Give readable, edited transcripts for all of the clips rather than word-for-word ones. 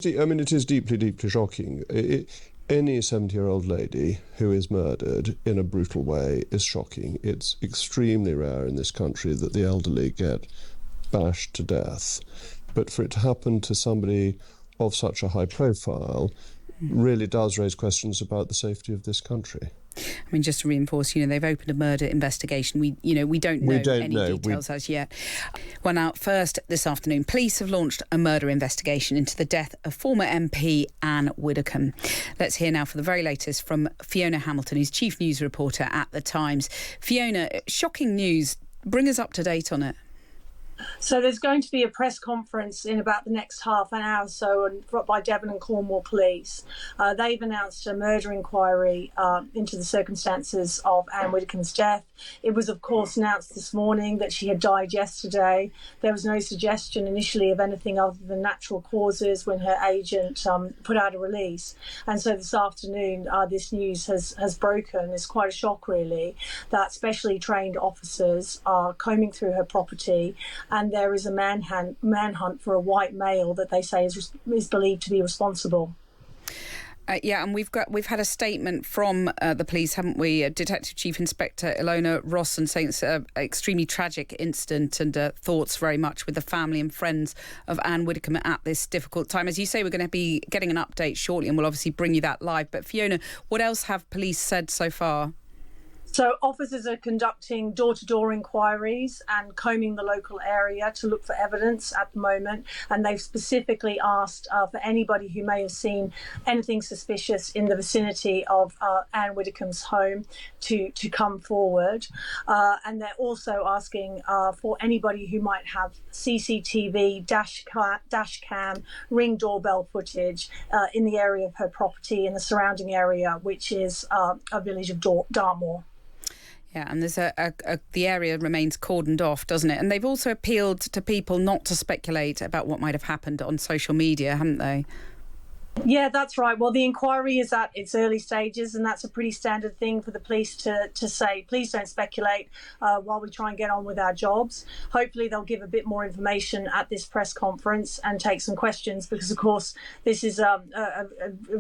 I mean, it is deeply, deeply shocking. Any 70-year-old lady who is murdered in a brutal way is shocking. It's extremely rare in this country that the elderly get bashed to death. But for it to happen to somebody of such a high profile really does raise questions about the safety of this country. I mean, just to reinforce, they've opened a murder investigation. We don't know any details as yet. Well, now, first this afternoon, police have launched a murder investigation into the death of former MP Ann Widdecombe. Let's hear now for the very latest from Fiona Hamilton, who's chief news reporter at The Times. Fiona, shocking news. Bring us up to date on it. So there's going to be a press conference in about the next half an hour or so by Devon and Cornwall police. They've announced a murder inquiry into the circumstances of Ann Widdecombe's death. It was, of course, announced this morning that she had died yesterday. There was no suggestion initially of anything other than natural causes when her agent put out a release. And so this afternoon, this news has broken. It's quite a shock, really, that specially trained officers are combing through her property, and there is a manhunt for a white male that they say is believed to be responsible. And we've had a statement from the police, haven't we? Detective Chief Inspector Ilona Rawson saying it's an extremely tragic incident, and thoughts very much with the family and friends of Ann Widdecombe at this difficult time. As you say, we're going to be getting an update shortly, and we'll obviously bring you that live. But Fiona, what else have police said so far? So officers are conducting door-to-door inquiries and combing the local area to look for evidence at the moment. And they've specifically asked for anybody who may have seen anything suspicious in the vicinity of Ann Widdecombe's home to come forward. And they're also asking for anybody who might have CCTV, dash cam, Ring doorbell footage in the area of her property in the surrounding area, which is a village of Dartmoor. Yeah, and there's the area remains cordoned off, doesn't it? And they've also appealed to people not to speculate about what might have happened on social media, haven't they? Yeah, that's right. Well, the inquiry is at its early stages, and that's a pretty standard thing for the police to say, please don't speculate while we try and get on with our jobs. Hopefully they'll give a bit more information at this press conference and take some questions, because, of course, this is a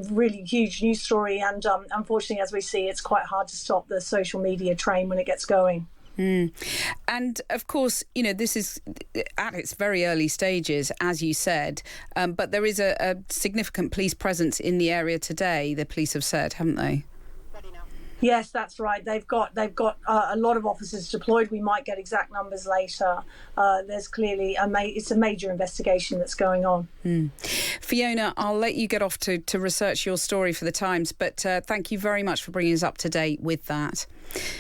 really huge news story. And unfortunately, as we see, it's quite hard to stop the social media train when it gets going. And of course, this is at its very early stages, as you said, but there is a significant police presence in the area today, the police have said, haven't they? Yes, that's right. They've got a lot of officers deployed. We might get exact numbers later. There's clearly it's a major investigation that's going on. Fiona, I'll let you get off to research your story for The Times, but thank you very much for bringing us up to date with that.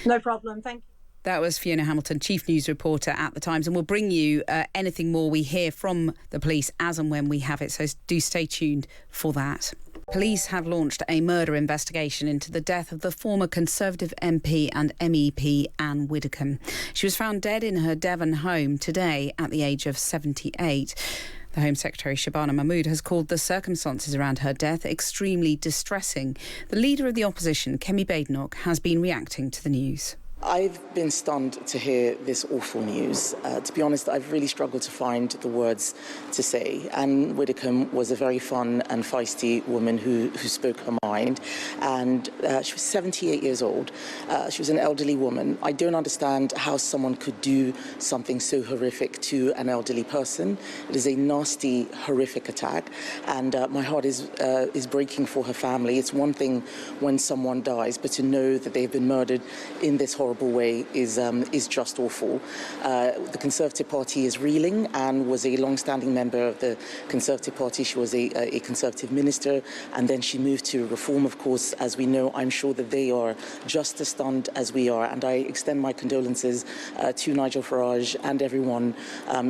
No problem. Thank you. That was Fiona Hamilton, chief news reporter at The Times, and we'll bring you anything more we hear from the police as and when we have it, so do stay tuned for that. Police have launched a murder investigation into the death of the former Conservative MP and MEP Ann Widdecombe. She was found dead in her Devon home today at the age of 78. The Home Secretary Shabana Mahmood has called the circumstances around her death extremely distressing. The leader of the opposition, Kemi Badenoch, has been reacting to the news. I've been stunned to hear this awful news. To be honest, I've really struggled to find the words to say. Ann Widdecombe was a very fun and feisty woman who spoke her mind, and she was 78 years old. She was an elderly woman. I don't understand how someone could do something so horrific to an elderly person. It is a nasty, horrific attack, and my heart is breaking for her family. It's one thing when someone dies, but to know that they've been murdered in this horrible way is just awful. The Conservative Party is reeling. Anne was a long-standing member of the Conservative Party. She was a Conservative minister, and then she moved to Reform, of course, as we know. I'm sure that they are just as stunned as we are, and I extend my condolences to Nigel Farage and everyone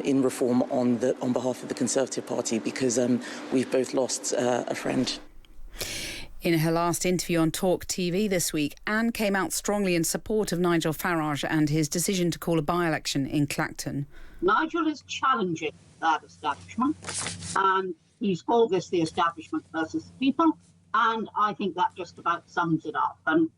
in Reform on behalf of the Conservative Party, because we've both lost a friend. In her last interview on Talk TV this week, Anne came out strongly in support of Nigel Farage and his decision to call a by-election in Clacton. Nigel is challenging that establishment, and he's called this the establishment versus the people, and I think that just about sums it up. And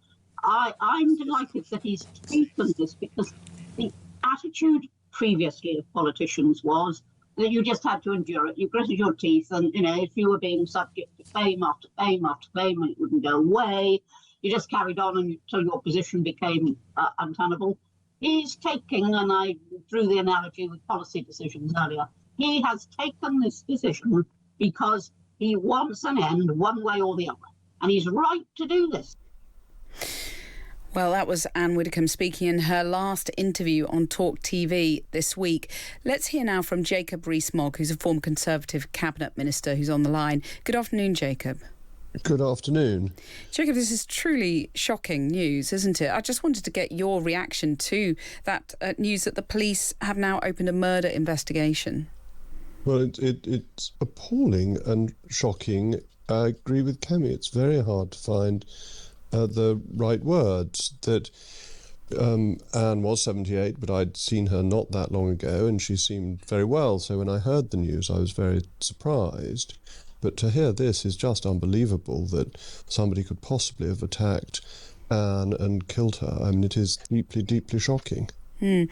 I'm delighted that he's taken this, because the attitude previously of politicians was, that you just had to endure it. You gritted your teeth, and if you were being subject to fame after fame after fame, and it wouldn't go away, you just carried on until your position became untenable. He's taking, and I drew the analogy with policy decisions earlier, he has taken this decision because he wants an end one way or the other. And he's right to do this. Well, that was Ann Widdecombe speaking in her last interview on Talk TV this week. Let's hear now from Jacob Rees-Mogg, who's a former Conservative Cabinet Minister, who's on the line. Good afternoon, Jacob. Good afternoon. Jacob, this is truly shocking news, isn't it? I just wanted to get your reaction to that news that the police have now opened a murder investigation. Well, it's appalling and shocking. I agree with Kemi. It's very hard to find the right words. That Anne was 78, but I'd seen her not that long ago, and she seemed very well. So when I heard the news, I was very surprised. But to hear this is just unbelievable, that somebody could possibly have attacked Anne and killed her. I mean, it is deeply, deeply shocking. And,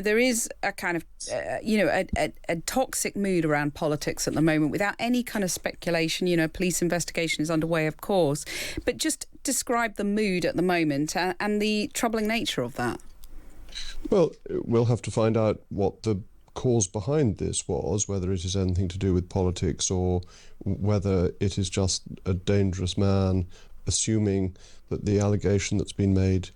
there is a kind of, a toxic mood around politics at the moment without any kind of speculation. A police investigation is underway, of course. But just describe the mood at the moment and the troubling nature of that. Well, we'll have to find out what the cause behind this was, whether it is anything to do with politics or whether it is just a dangerous man assuming that the allegation that's been made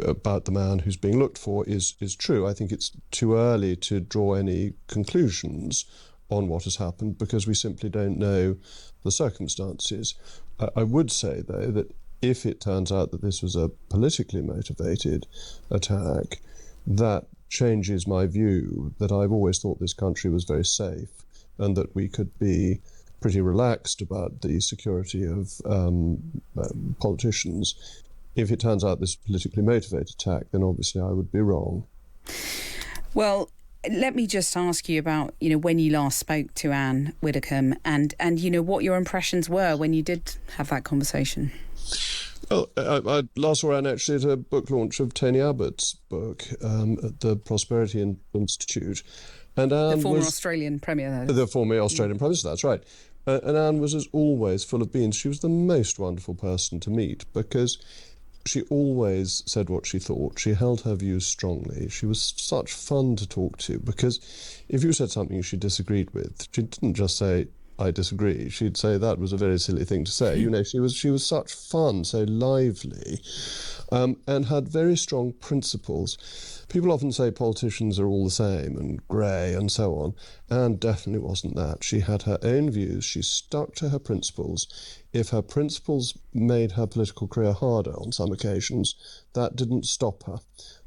about the man who's being looked for is true. I think it's too early to draw any conclusions on what has happened because we simply don't know the circumstances. I would say, though, that if it turns out that this was a politically motivated attack, that changes my view that I've always thought this country was very safe and that we could be pretty relaxed about the security of politicians. If it turns out this is a politically motivated attack, then obviously I would be wrong. Well, let me just ask you about, when you last spoke to Ann Widdecombe and what your impressions were when you did have that conversation. Well, I last saw Anne actually at a book launch of Tony Abbott's book at the Prosperity Institute. And Anne the former Australian Premier, though. The former Australian Prime Minister, that's right. And Anne was, as always, full of beans. She was the most wonderful person to meet because she always said what she thought. She held her views strongly. She was such fun to talk to because if you said something she disagreed with, she didn't just say, I disagree. She'd say that was a very silly thing to say. She was such fun, so lively, and had very strong principles. People often say politicians are all the same and grey and so on. Anne definitely wasn't that. She had her own views. She stuck to her principles. If her principles made her political career harder on some occasions, that didn't stop her.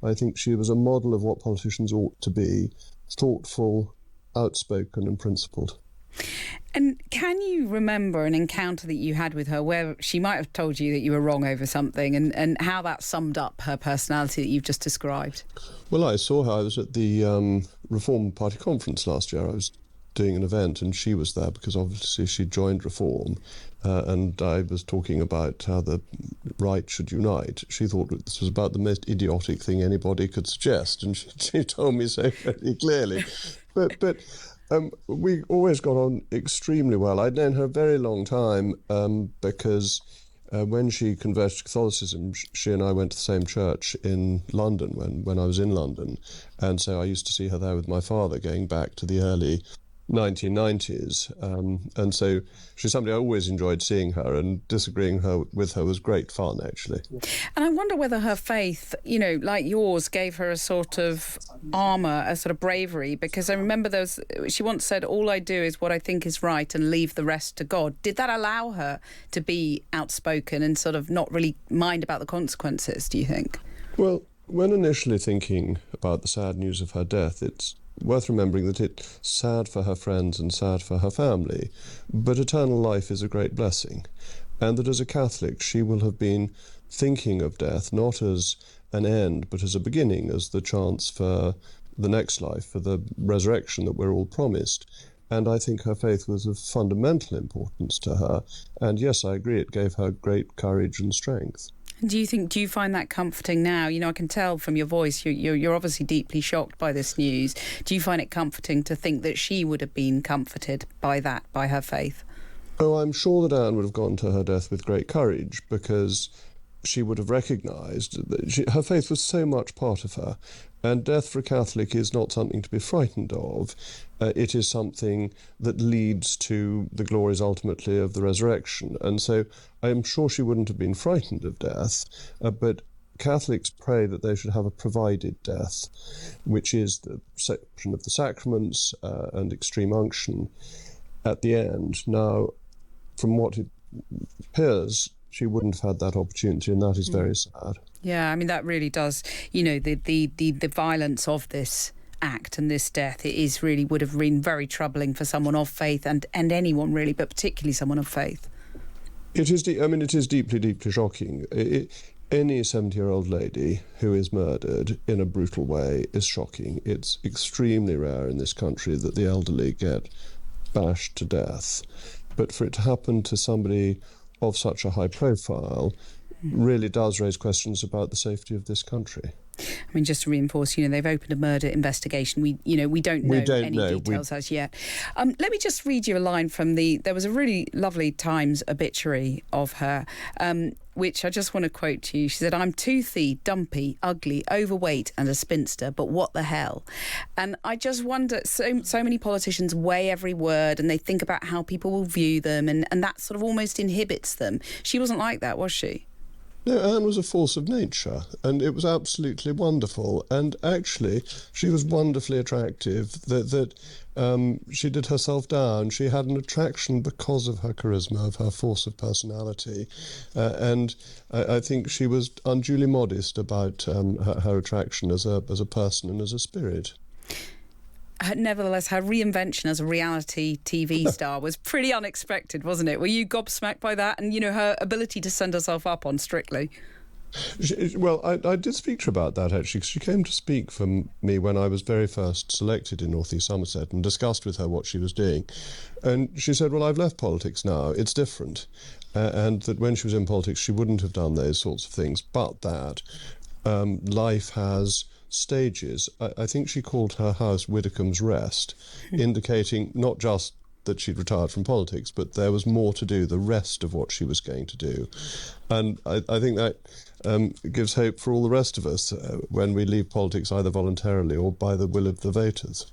I think she was a model of what politicians ought to be: thoughtful, outspoken and principled. And can you remember an encounter that you had with her where she might have told you that you were wrong over something and how that summed up her personality that you've just described? Well, I saw her. I was at the Reform Party conference last year. I was doing an event and she was there because obviously she joined Reform and I was talking about how the right should unite. She thought that this was about the most idiotic thing anybody could suggest, and she told me so very clearly. But we always got on extremely well. I'd known her a very long time because when she converted to Catholicism, she and I went to the same church in London when I was in London. And so I used to see her there with my father going back to the early 1990s. And so she's somebody I always enjoyed seeing her, and disagreeing with her was great fun, actually. And I wonder whether her faith, like yours, gave her a sort of armour, a sort of bravery, because I remember she once said, all I do is what I think is right and leave the rest to God. Did that allow her to be outspoken and sort of not really mind about the consequences, do you think? Well, when initially thinking about the sad news of her death, it's worth remembering that it's sad for her friends and sad for her family, but eternal life is a great blessing, and that as a Catholic she will have been thinking of death not as an end but as a beginning, as the chance for the next life, for the resurrection that we're all promised. And I think her faith was of fundamental importance to her, and yes, I agree, it gave her great courage and strength. Do you find that comforting now? You know, I can tell from your voice you're obviously deeply shocked by this news. Do you find it comforting to think that she would have been comforted by that, by her faith? Oh, I'm sure that Anne would have gone to her death with great courage, because she would have recognised that her faith was so much part of her, and death for a Catholic is not something to be frightened of. It is something that leads to the glories ultimately of the resurrection, and so I am sure she wouldn't have been frightened of death, but Catholics pray that they should have a provided death, which is the reception of the sacraments and extreme unction at the end. Now, from what it appears, she wouldn't have had that opportunity, and that is very sad. Yeah, I mean, that really does, you know, the violence of this act and this death, it is really would have been very troubling for someone of faith and anyone really, but particularly someone of faith. It is, it is deeply, deeply shocking. Any 70-year-old lady who is murdered in a brutal way is shocking. It's extremely rare in this country that the elderly get bashed to death. But for it to happen to somebody of such a high profile really does raise questions about the safety of this country. I mean, just to reinforce, you know, they've opened a murder investigation. We don't know any details as yet. Let me just read you a line from there was a really lovely Times obituary of her, which I just want to quote to you. She said, "I'm toothy, dumpy, ugly, overweight and a spinster, but what the hell?" And I just wonder, so many politicians weigh every word and they think about how people will view them, and that sort of almost inhibits them. She wasn't like that, was she? No, Anne was a force of nature, and it was absolutely wonderful. And actually, she was wonderfully attractive. She did herself down. She had an attraction because of her charisma, of her force of personality. And I think she was unduly modest about her attraction as a person and as a spirit. Nevertheless, her reinvention as a reality TV star was pretty unexpected, wasn't it? Were you gobsmacked by that? And, you know, her ability to send herself up on Strictly? I did speak to her about that, actually, because she came to speak for me when I was very first selected in North East Somerset, and discussed with her what she was doing. And she said, well, I've left politics now, it's different. And that when she was in politics, she wouldn't have done those sorts of things, but that life has stages. I think she called her house Widdecombe's Rest, indicating not just that she'd retired from politics, but there was more to do, the rest of what she was going to do. And I think that gives hope for all the rest of us when we leave politics either voluntarily or by the will of the voters.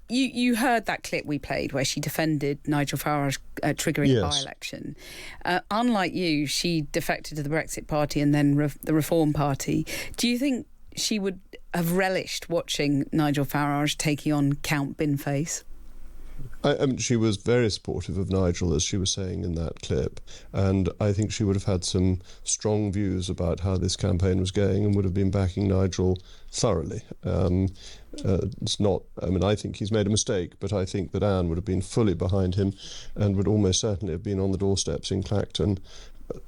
You heard that clip we played where she defended Nigel Farage triggering a by-election. Unlike you, she defected to the Brexit Party and then the Reform Party. Do you think she would have relished watching Nigel Farage taking on Count Binface? She was very supportive of Nigel, as she was saying in that clip, and I think she would have had some strong views about how this campaign was going and would have been backing Nigel thoroughly. It's not, I think he's made a mistake, but I think that Anne would have been fully behind him and would almost certainly have been on the doorsteps in Clacton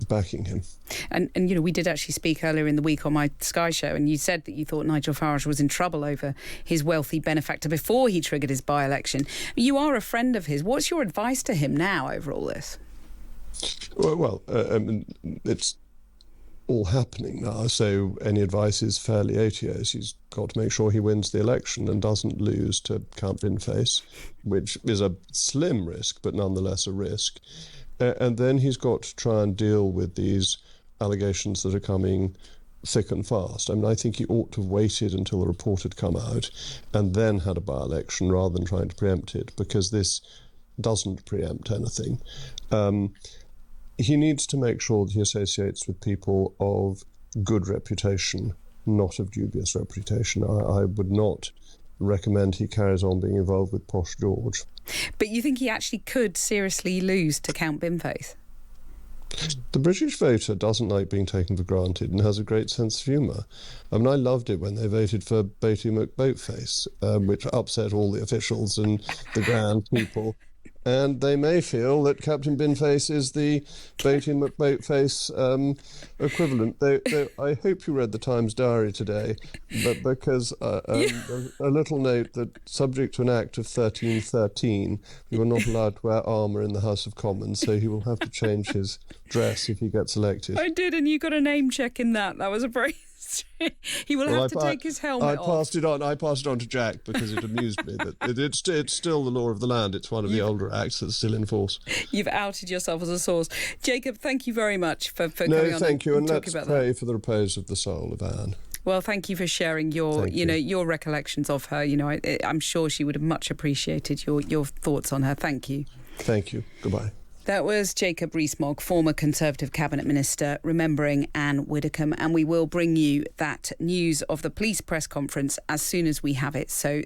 backing him. And you know, we did actually speak earlier in the week on my Sky show, and you said that you thought Nigel Farage was in trouble over his wealthy benefactor before he triggered his by-election. You are a friend of his. What's your advice to him now over all this? Well, it's all happening now, so any advice is fairly odious. He's got to make sure he wins the election and doesn't lose to Count Binface, which is a slim risk, but nonetheless a risk. And then he's got to try and deal with these allegations that are coming thick and fast. I think he ought to have waited until the report had come out and then had a by-election rather than trying to preempt it, because this doesn't preempt anything. He needs to make sure that he associates with people of good reputation, not of dubious reputation. I would not recommend he carries on being involved with Posh George. But you think he actually could seriously lose to Count Binface? The British voter doesn't like being taken for granted and has a great sense of humour. I loved it when they voted for Boaty McBoatface, which upset all the officials and the grand people. and they may feel that Captain Binface is the Boaty McBoatface equivalent. I hope you read the Times Diary today, but because a little note that, subject to an Act of 1313, you are not allowed to wear armour in the House of Commons, so he will have to change his dress if he gets elected. I did, and you got a name check in that. That was a very... He will have to take his helmet off. I passed it on to Jack because it amused me that it's still the law of the land. It's one of the older acts that's still in force. You've outed yourself as a source. Jacob, thank you very much for coming on. No, thank you, and let's pray that. for the repose of the soul of Anne. Well, thank you for sharing your recollections of her. I'm sure she would have much appreciated your thoughts on her. Thank you. Thank you. Goodbye. That was Jacob Rees-Mogg, former Conservative Cabinet Minister, remembering Ann Widdecombe, and we will bring you that news of the police press conference as soon as we have it. So